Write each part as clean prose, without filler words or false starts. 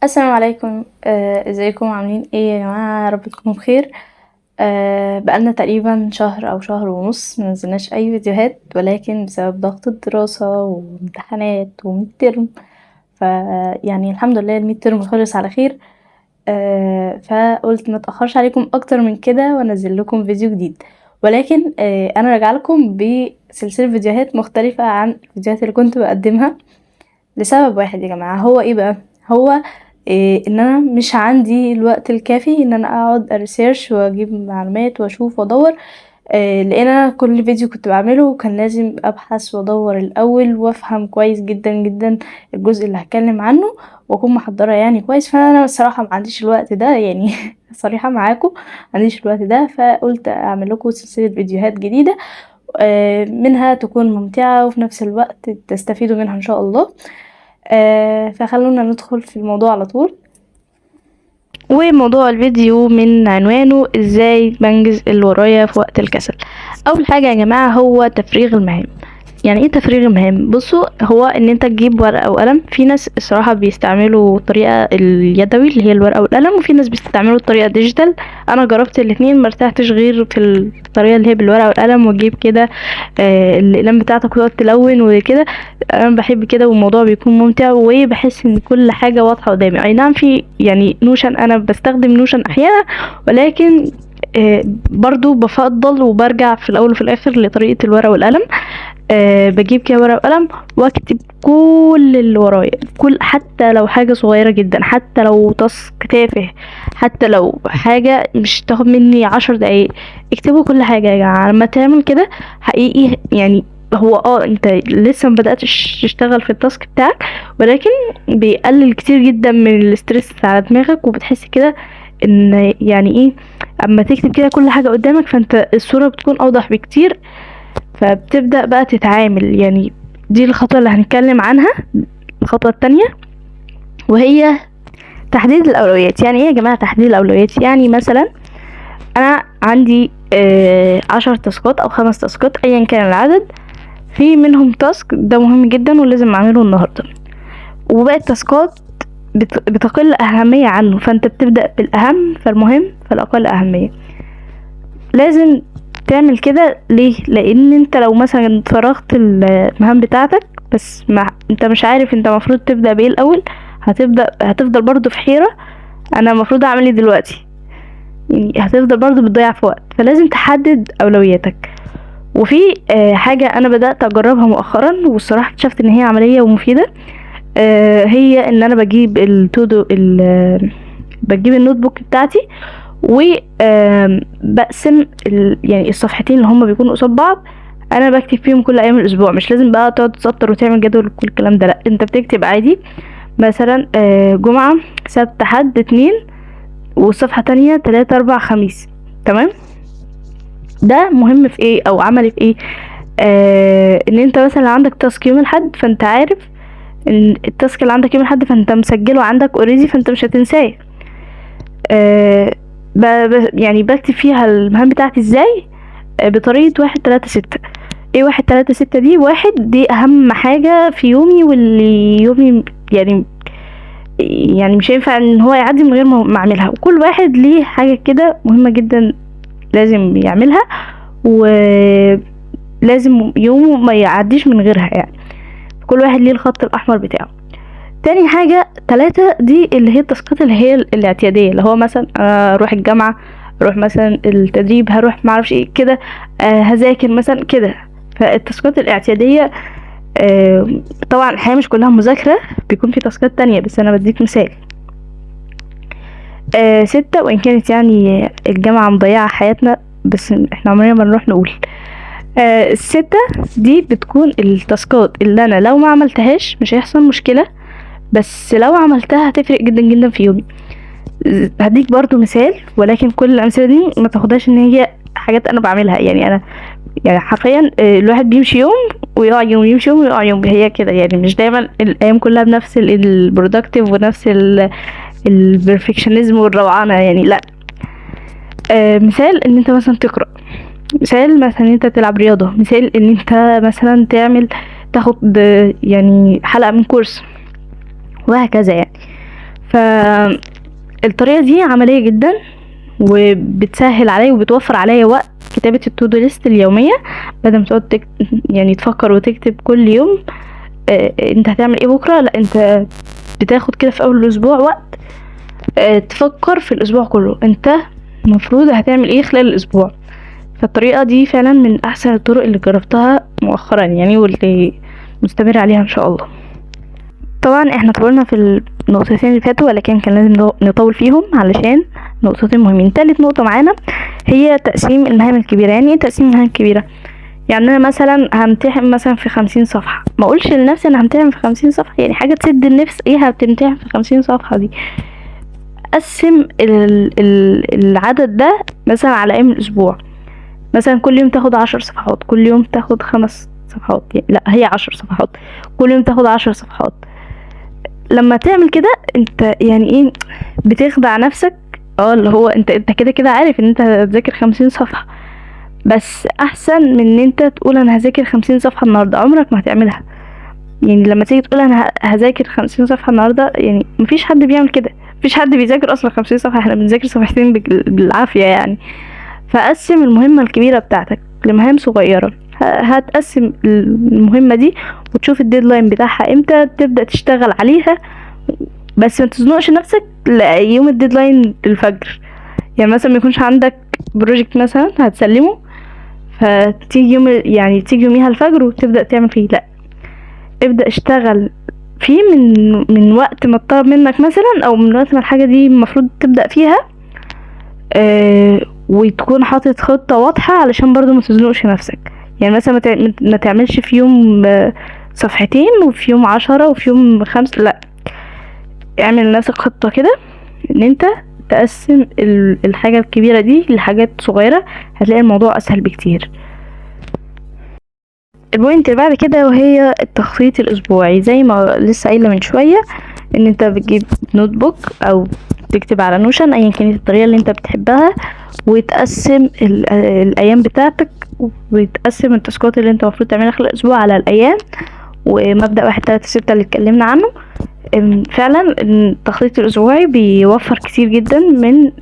السلام عليكم. ازيكم عاملين ايه يا جماعه؟ يا رب تكونوا بخير. بقالنا تقريبا شهر او شهر ونص منزلناش اي فيديوهات، ولكن بسبب ضغط الدراسه وامتحانات وميد ترم. ف يعني الحمد لله الميد ترم خلص على خير. فقلت ما اتاخرش عليكم اكتر من كده وانزل لكم فيديو جديد، ولكن انا راجعه لكم بسلسله فيديوهات مختلفه عن الفيديوهات اللي كنت بقدمها لسبب واحد يا جماعه. هو ايه بقى؟ هو ان انا مش عندي الوقت الكافي ان انا اقعد اريسيرش واجيب معلومات واشوف وادور. لان انا كل فيديو كنت بعمله كان لازم ابحث وادور الاول وافهم كويس جدا جدا الجزء اللي هتكلم عنه واكون محضره يعني كويس. فانا الصراحه ما عنديش الوقت ده يعني صريحه معاكم، ما عنديش الوقت ده. فقلت اعمل لكم سلسله فيديوهات جديده، منها تكون ممتعه وفي نفس الوقت تستفيدوا منها ان شاء الله. فخلونا ندخل في الموضوع على طول. وموضوع الفيديو من عنوانه ازاي بنجز اللي ورايا في وقت الكسل. اول حاجه يا جماعه هو تفريغ المهام. يعني ايه تفريغ المهام؟ بصوا، هو ان انت تجيب ورقه وقلم. في ناس الصراحه بيستعملوا الطريقه اليدوي اللي هي الورقه والقلم، وفي ناس بيستعملوا الطريقه ديجيتال. انا جربت الاتنين، مرتحتش غير في الطريقه اللي هي بالورقه والقلم، وتجيب كده الاقلام بتاعتك وتقعد تلون وكده. انا بحب كده والموضوع بيكون ممتع وبحس ان كل حاجه واضحه قدامي. اي نعم، في يعني نوشن، انا بستخدم نوشن احيانا، ولكن برضو بفضل وبرجع في الاول وفي الاخر لطريقه الورقه والقلم. بجيب كده ورقه وقلم واكتب كل اللي ورايا، حتى لو حاجه صغيره جدا، حتى لو تاسك تافه، حتى لو حاجه مش تاخد مني 10 دقايق. اكتبوا كل حاجه يا جماعه. لما تعمل كده حقيقي يعني هو انت لسه مبدأتش تشتغل في التاسك بتاعك، ولكن بيقلل كتير جدا من الاسترس على دماغك، وبتحس كده ان يعني ايه، اما تكتب كده كل حاجة قدامك فانت الصورة بتكون اوضح بكتير. فبتبدأ بقى تتعامل. يعني دي الخطوة اللي هنتكلم عنها. الخطوة التانية وهي تحديد الأولويات. يعني ايه يا جماعة تحديد الأولويات؟ يعني مثلا انا عندي 10 تاسكات او 5 تاسكات ايا كان العدد، في منهم تاسك ده مهم جدا ولازم اعمله النهارده، وباقي التاسكات بتقل اهمية عنه. فانت بتبدأ بالاهم فالمهم فالاقل اهمية. لازم تعمل كده ليه؟ لان انت لو مثلا فرغت المهام بتاعتك بس ما انت مش عارف انت مفروض تبدأ بايه الاول، هتفضل برضو في حيرة. انا المفروض اعمل ايه دلوقتي؟ يعني هتفضل برضو بتضيع في وقت. فلازم تحدد اولوياتك. وفي حاجة انا بدأت اجربها مؤخرا والصراحة اكتشفت ان هي عملية ومفيدة. هي ان انا بجيب بجيب النوت بوك بتاعتي وبقسم يعني الصفحتين اللي هما بيكونوا قصاد بعض. انا بكتب فيهم كل ايام الاسبوع. مش لازم بقى تقعد تسطر وتعمل جدول كل الكلام ده، لا، انت بتكتب عادي مثلا جمعة سبت حد اتنين، والصفحة تانية تلاتة اربع خميس. تمام؟ ده مهم في ايه او عملي في ايه؟ ان انت مثلا عندك تاسك يوم الاحد، فانت عارف ان التاسك اللي عندك يوم الاحد فانت مسجله عندك اوريدي، فانت مش هتنساه. يعني بكتب فيها المهام بتاعتي ازاي؟ بطريقة 1 3 6. ايه 1 3 6 دي؟ 1 دي اهم حاجة في يومي، واللي يومي يعني مش هينفع ان هو يعدي من غير ما اعملها. وكل واحد ليه حاجة كده مهمة جدا لازم يعملها، ولازم يومه ما يعديش من غيرها. يعني كل واحد ليه الخط الاحمر بتاعه. تاني حاجة 3 دي اللي هي التاسكات اللي هي الاعتيادية، اللي هو مثلا اروح الجامعة، اروح مثلا التدريب، هروح معرفش ايه كده، هذاكر مثلا كده. فالتاسكات الاعتيادية طبعا الحياة مش كلها مذاكرة، بيكون في تاسكات تانية، بس انا بديك مثال. 6 وان كانت يعني الجامعة مضيعة حياتنا، بس احنا عمرنا ما نروح نقول. 6 دي بتكون التاسكات اللي انا لو ما عملتهاش مش هيحصل مشكلة، بس لو عملتها هتفرق جدا جدا في يومي. هديك برضو مثال، ولكن كل الامثله دي ما تاخدهاش ان هي حاجات انا بعملها. يعني انا يعني حرفيا الواحد بيمشي يوم ويقع يوم، يمشي يوم ويقع يوم، هي كده. يعني مش دايما الايام كلها بنفس البرودكتيف ونفس البرفكشنزم والروعانه، يعني لا. مثال ان انت مثلا تقرا، مثال مثلا ان انت تلعب رياضه، مثال ان انت مثلا تاخد يعني حلقه من كورس، وهكذا يعني. فالطريقة دي عملية جدا وبتسهل عليا وبتوفر عليا وقت كتابة التودو ليست اليومية، بدل ما تقعد يعني تفكر وتكتب كل يوم انت هتعمل ايه بكرة. لا، انت بتاخد كده في اول الاسبوع وقت تفكر في الاسبوع كله انت المفروض هتعمل ايه خلال الاسبوع. فالطريقة دي فعلا من احسن الطرق اللي جربتها مؤخرا يعني، واللي مستمر عليها ان شاء الله. طبعا احنا طولنا في النقطتين اللي فاتوا، ولكن كان لازم نطول فيهم علشان نقطتين مهمين. تالت نقطة معانا هي تقسيم المهام الكبيرة. يعني ايه تقسيم المهام الكبيرة؟ يعني انا مثلا همتحن مثلا في 50 صفحة، ما اقولش لنفسي انا همتحن في 50 صفحة، يعني حاجة تسد النفس، ايه هتمتحن في 50 صفحة دي. قسم العدد ده مثلا على ايام الاسبوع، مثلا كل يوم تاخد 10 صفحات، كل يوم تاخد 5 صفحات، يعني لا هي 10 صفحات، كل يوم تاخد 10 صفحات. لما تعمل كده انت يعني ايه بتخدع نفسك، اللي هو انت كده كده عارف ان انت هتذاكر 50 صفحة، بس احسن من ان انت تقول انا هذاكر 50 صفحة النهاردة، عمرك ما هتعملها. يعني لما تيجي تقول انا هذاكر 50 صفحة النهاردة، يعني مفيش حد بيعمل كده، مفيش حد بيذاكر اصلا 50 صفحة، احنا بنذاكر صفحتين بالعافية يعني. فقسم المهمة الكبيرة بتاعتك لمهام صغيرة، هتقسم المهمة دي وتشوف الديدلاين بتاعها امتى، تبدأ تشتغل عليها، بس ما تزنقش نفسك ليوم الديدلاين الفجر. يعني مثلا ما يكونش عندك بروجكت مثلا هتسلمه فتيجي تيجي يوميها الفجر وتبدأ تعمل فيه، لا، ابدأ اشتغل فيه من وقت ما اتطلب منك مثلا، او من وقت ما الحاجة دي المفروض تبدأ فيها، وتكون حاطط خطة واضحة علشان برضو ما تزنقش نفسك. يعني مثلا ما تعملش في يوم صفحتين وفي يوم 10 وفي يوم 5، لا، اعمل لنفسك خطة كده ان انت تقسم الحاجة الكبيرة دي لحاجات صغيرة، هتلاقي الموضوع اسهل بكتير. البوينت اللي بعد كده وهي التخطيط الاسبوعي. زي ما لسه قايله من شويه ان انت بتجيب نوت بوك او تكتب على نوشن، ايا كانت الطريقه اللي انت بتحبها، وتقسم الايام بتاعتك، وتقسم التاسكات اللي انت المفروض تعملها خلال الاسبوع على الايام، ومبدأ 1 3 6 اللي اتكلمنا عنه. فعلا التخطيط الاسبوعي بيوفر كتير جدا من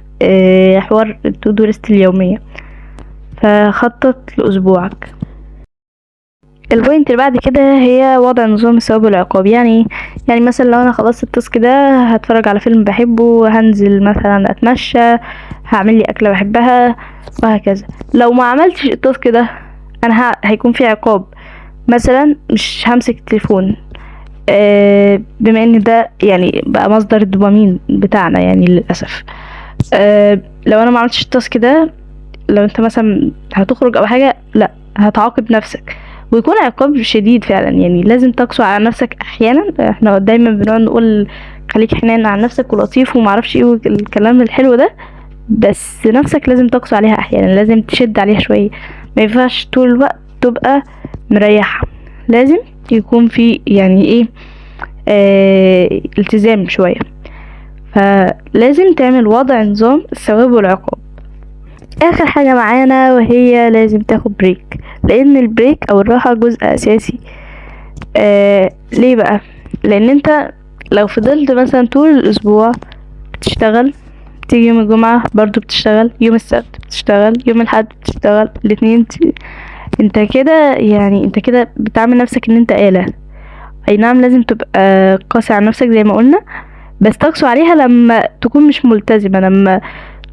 حوار التودو ليست اليوميه. فخطط لاسبوعك. البوينت اللي بعد كده هي وضع نظام الثواب والعقاب. يعني مثلا لو انا خلصت التاسك ده هتفرج على فيلم بحبه، هنزل مثلا اتمشى، هعمل لي اكله بحبها، وهكذا. لو ما عملتش التاسك ده انا هيكون في عقاب، مثلا مش همسك التليفون، بما ان ده يعني بقى مصدر الدوبامين بتاعنا يعني للاسف. لو انا ما عملتش التاسك ده، لو انت مثلا هتخرج او حاجه، لا، هتعاقب نفسك، ويكون عقاب شديد فعلا. يعني لازم تقسو على نفسك احيانا. احنا دايما بنقعد نقول خليك حنين على نفسك ولطيف ومعرفش ايه الكلام الحلو ده، بس نفسك لازم تقسو عليها احيانا، لازم تشد عليها شويه، ما ينفعش طول الوقت تبقى مريحه، لازم يكون في يعني ايه التزام شويه. فلازم تعمل وضع نظام الثواب والعقاب. اخر حاجة معانا وهي لازم تاخد بريك، لان البريك او الراحة جزء اساسي. ليه بقى؟ لان انت لو فضلت مثلا طول الاسبوع بتشتغل، تيجي يوم الجمعة برضو بتشتغل، يوم السبت بتشتغل، يوم الاحد بتشتغل، الاثنين انت كده بتعمل نفسك ان انت آلة. اي نعم لازم تبقى قاسي على نفسك زي ما قلنا، بس تقسو عليها لما تكون مش ملتزمة، لما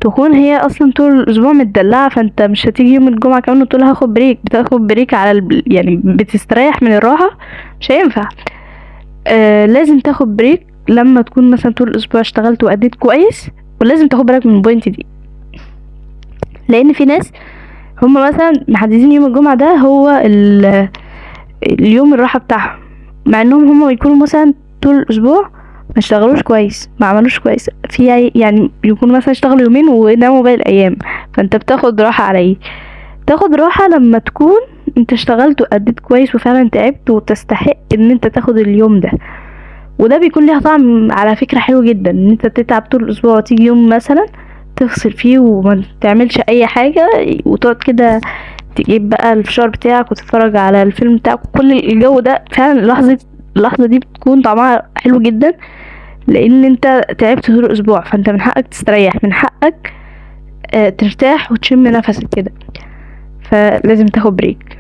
تكون هي اصلا طول الاسبوع متدلعه، فانت مش هتيجي يوم الجمعه كمان وتقول هاخد بريك. بتاخد بريك على يعني بتستريح من الراحه، مش هينفع. لازم تاخد بريك لما تكون مثلا طول الاسبوع اشتغلت واديت كويس، ولازم تاخد بالك من البوينت دي، لان في ناس هم مثلا محددين يوم الجمعه ده هو اليوم الراحه بتاعهم، مع انهم هم يكونوا مثلا طول الاسبوع ما اشتغلوش كويس، ما عملوش كويس في، يعني يكون مثلا اشتغلوا يومين وناموا باقي الايام. فانت بتاخد راحه على ايه؟ تاخد راحه لما تكون انت اشتغلت واديت كويس وفعلا تعبت وتستحق ان انت تاخد اليوم ده. وده بيكون ليها طعم على فكره حلو جدا، ان انت تتعب طول الاسبوع وتيجي يوم مثلا تفصل فيه وما تعملش اي حاجه، وتقعد كده تجيب بقى الفشار بتاعك وتتفرج على الفيلم بتاعك، كل الجو ده فعلا اللحظه دي بتكون طعمها حلو جدا. لان انت تعبت طول الاسبوع، فانت من حقك تستريح، من حقك ترتاح وتشم نفسك كده، فلازم تاخد بريك.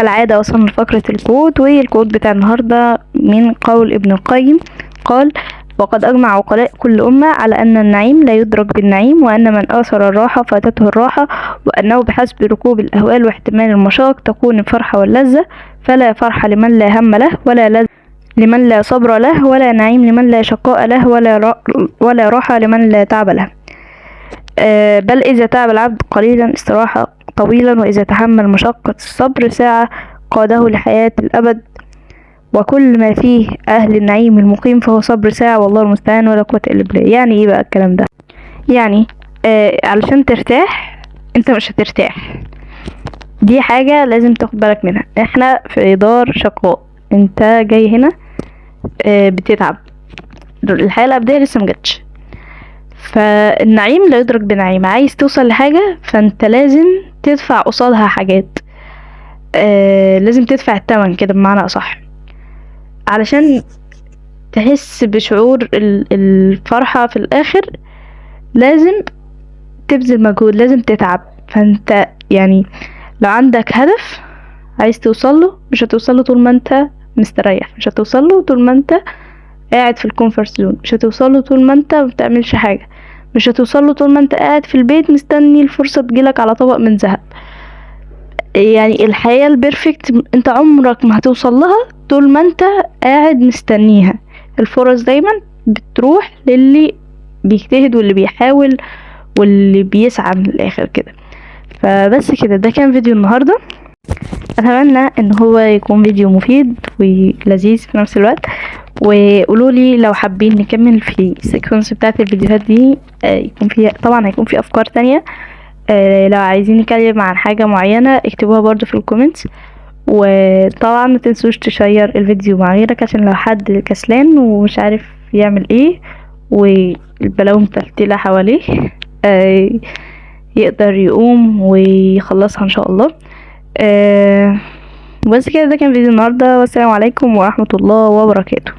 العادة وصلنا لفقرة الكود، والكود بتاع النهاردة من قول ابن القيم قال: وقد أجمع عقلاء كل أمة على أن النعيم لا يدرك بالنعيم، وأن من آثر الراحة فاتته الراحة، وأنه بحسب ركوب الأهوال واحتمال المشاق تكون الفرحة واللذة، فلا فرح لمن لا هم له، ولا لذة لمن لا صبر له، ولا نعيم لمن لا شقاء له، ولا راحة لمن لا تعب له. بل إذا تعب العبد قليلا استراح طويلا، وإذا تحمل مشقة الصبر ساعة قاده لحياة الأبد، وكل ما فيه أهل النعيم المقيم فهو صبر ساعة، والله المستعان ولا قوة إلا بالله. يعني إيه بقى الكلام ده؟ يعني علشان ترتاح أنت مش هترتاح، دي حاجة لازم تاخد بالك منها. احنا في دار شقاء، انت جاي هنا بتتعب، الحياة الأبدية لسه مجتش، فالنعيم لا يدرك بنعيم. عايز توصل لحاجة فانت لازم تدفع قصادها حاجات، لازم تدفع الثمن كده بمعنى أصح، علشان تحس بشعور الفرحة في الآخر. لازم تبذل مجهود، لازم تتعب. فانت يعني لو عندك هدف عايز توصله، مش هتوصله طول ما انت مستريح، مش هتوصله طول ما انت قاعد في الكومفورت زون، مش هتوصله طول ما انت مبتعملش حاجة، مش هتوصله طول ما انت قاعد في البيت مستني الفرصة تجيلك على طبق من ذهب. يعني الحياة البيرفكت انت عمرك ما هتوصل لها طول ما انت قاعد مستنيها. الفرص دايما بتروح للي بيجتهد واللي بيحاول واللي بيسعى من الاخر كده. فبس كده، ده كان فيديو النهاردة. اتمنى ان هو يكون فيديو مفيد ولذيذ في نفس الوقت، وقولولي لو حابين نكمل في السيكونس بتاعت الفيديوهات دي. يكون فيها طبعا هيكون في افكار تانية. لو عايزين نتكلم عن حاجة معينة اكتبوها برضو في الكومنتس، وطبعا ما تنسوش تشير الفيديو مع غيرك عشان لو حد كسلان ومش عارف يعمل ايه والبلاوي متلتلة حواليه يقدر يقوم ويخلصها ان شاء الله. بس كده، ده كان فيديو النهاردة، والسلام عليكم ورحمة الله وبركاته.